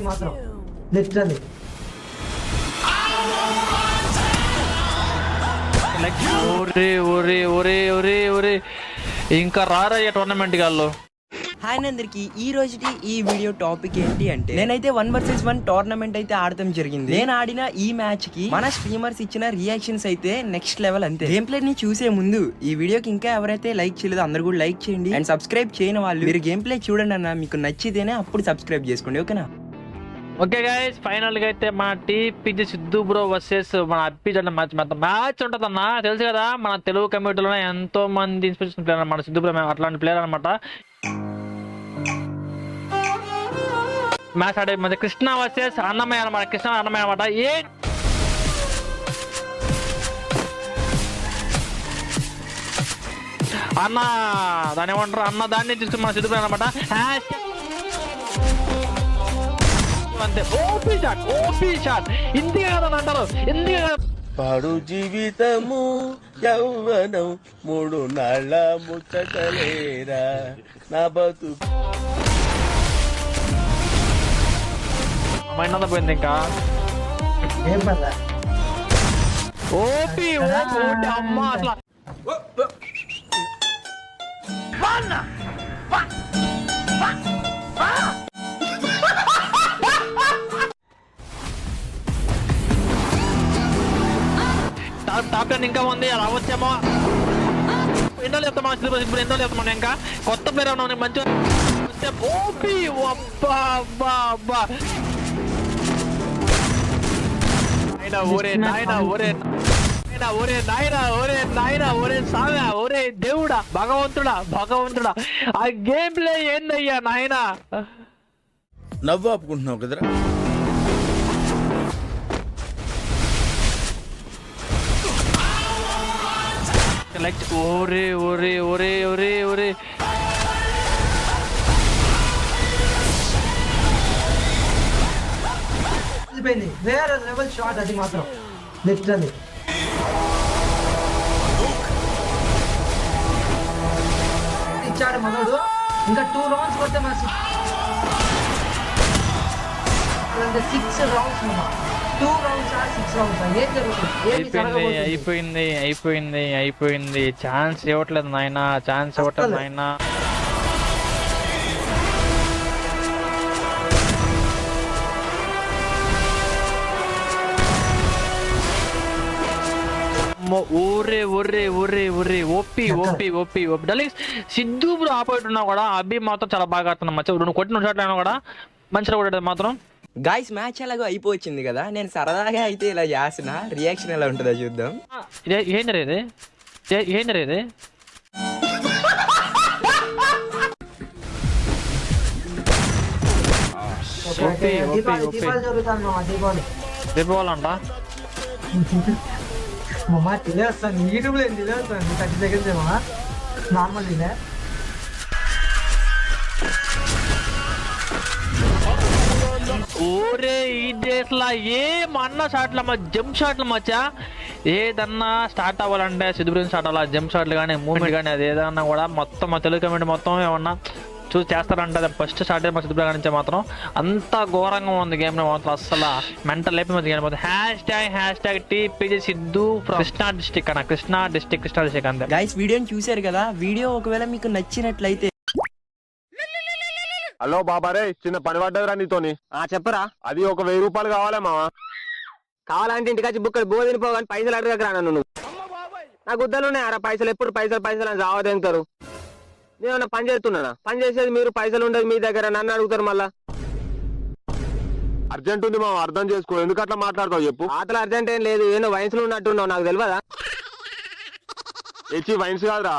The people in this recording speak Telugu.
మాత్రం లిటరల్లీ ఒరే ఒరే ఒరే ఒరే ఒరే ఇంకా రారయ్య టోర్నమెంట్ గాల్లో. హాయ్ అందరికి ఈ రోజుకి ఈ వీడియో టాపిక్ ఏంటి అంటే నేనైతే 1 vs 1 టోర్నమెంట్ అయితే ఆడటం జరిగింది. నేను ఆడిన ఈ మ్యాచ్ కి మన స్ట్రీమర్స్ ఇచ్చిన రియాక్షన్స్ అయితే నెక్స్ట్ లెవెల్ అంతే. గేమ్ ప్లే ని చూసే ముందు ఈ వీడియోకి ఇంకా ఎవరైతే లైక్ చేయలేదో అందరు కూడా లైక్ చేయండి. అండ్ సబ్స్క్రైబ్ చేయని వాళ్ళు మీరు గేమ్ ప్లే చూడండి అన్న, మీకు నచ్చితేనే అప్పుడు సబ్స్క్రైబ్ చేసుకోండి, ఓకేనా? ఓకే గైస్, ఫైనల్ గా అయితే మన టీపీజీ సిద్ధు బ్రో వర్సెస్ మన అప్పి జట్ల మ్యాచ్ ఉంటుంది అన్న. తెలుసు కదా మన తెలుగు కమ్యూనిటీలో ఎంతో మంది ఇన్స్పిరేషన్ ప్లేయర్ మన సిద్ధు బ్రో అట్లాంటి ప్లేయర్ అనమాట. మ్యాచ్ ఆడే మధ్య కృష్ణ వర్సెస్ అన్నమయ్య అనమాట. కృష్ణ అన్నమయ్య అనమాట. అన్న దాని ఏమంటారు, అన్న దాన్ని తీసుకుని మన సిద్ధు బ్రో అనమాట. అంతే, ఓపీ షాట్ ఓపీ షాట్. ఇందుకే కదా అంటారు, ఇందుకే పాడు జీవితము యౌవనం 3 నాళ్ళ ముచ్చటలేరా నా బతుకు. మైండ్ అంతా పోయింది ఇంకా. ఏం పర్లే ఓపీ ఓపీ అమ్మ అసలు టాప్ 10 ఇంకా ఉంది, అలా వచ్చామో ఎన్నో చెప్తామా ఇప్పుడు ఎన్నో చెప్తామా. ఇంకా కొత్త ప్లేయర్ ఉన్నాం మంచిగా. ఓపీ అబ్బా అబ్బా అబ్బా ఒరే నాయనా ఒరే ఒరే నాయనా ఒరే నాయనా ఒరే సాగా ఒరే దేవుడా భగవంతుడా భగవంతుడా ఆ గేమ్ ప్లే ఏందయ్యా నాయనా. నవ్వు ఆపుకుంటున్నావు కదరా. ఒరే ఒరే ఒరే ఒరే ఒరే వేరే లెవెల్ షాట్ అది మాత్రం లిటరల్లీ. ఇచ్చాడు మనోడు. ఇంకా 2 రౌండ్స్ కొడితే మన 6 రౌండ్స్ 2 రౌండ్స్ 6 రౌండ్స్ ఏం జరుగుతుంది? అయిపోయింది అయిపోయింది అయిపోయింది. ఛాన్స్ ఇవ్వట్లేదు నాయనా, ఛాన్స్ ఇవ్వట్లేదు నాయనా. ఒరే ఒరే ఒరే ఒరే OP OP OP OP darlings. Siddhu bro opposite ఉన్నా కూడా అబ్బి మాత్రం చాలా బాగా ఆడుతున్నాం. మచ్చ 2 కొట్టిన షాట్లు కూడా మంచిగా కొట్టేది మాత్రం. గాయ్స్ మ్యాచ్ ఎలాగో అయిపోయింది కదా, నేను సరదాగా అయితే ఇలా చేసిన రియాక్షన్ ఎలా ఉంటుందో చూద్దాం. ఏం జరిగేది ఏం జరిగేది దీపావళి అంట. మమ్మా తెలియస్తాను యూట్యూబ్లో ఏం తెలియస్తాను 30 seconds ఏమో నార్మల్ ఇదే. ఓరే ఈ డేస్ లా ఏమన్న షాట్ల జంప్ షాట్లు మచ్చా. ఏదన్నా స్టార్ట్ అవ్వాలంటే సిద్ధుబ్రో స్టార్ట్ అవ్వాలి. జంప్ షాట్లు కానీ మూమెంట్ కానీ అది ఏదన్నా కూడా మొత్తం మా తెలుగు కమ్యూనిటీ మొత్తం ఏమన్నా చూసి చేస్తారంటే అది ఫస్ట్ స్టార్ట్ అయ్యి మా సిద్ధుబ్రో నుంచి మాత్రం అంత ఘోరంగా ఉంది గేమ్ మాత్రం. అసలు మెంటల్ లేపి మంది game. Hash tag TPG Siddhu Krishna district అన్న. కృష్ణా డిస్టిక్ అంతే. గైస్ వీడియోని చూసారు కదా, వీడియో ఒకవేళ మీకు నచ్చినట్లయితే హలో బాబారే, చిన్న పని పడ్డదిరా నీతోని. చెప్పరా. అది ఒక 1000 రూపాయలు కావాలే మావా. కావాలంటే ఇంటికి వచ్చి బుక్కలు బోధిని పోగాని పైసలు అడగకరా నన్ను. నాకు గుద్దలు ఉన్నాయి అరా, పైసలు ఎప్పుడు పైసలు అని రావద్దంటారు. నేనన్నా పని చేస్తున్నానా? పని చేసేది మీరు, పైసలు ఉండదు మీ దగ్గర, నన్ను అడుగుతారు మళ్ళా. అర్జెంట్ ఉంది మావా, అర్థం చేసుకో. ఎందుకు అట్లా మాట్లాడతావు చెప్పు. ఆటలు అర్జెంట్ ఏం లేదు, ఏదో వయసులో ఉన్నట్టున్నావు, నాకు తెలియదా? వైన్స్ కాదురా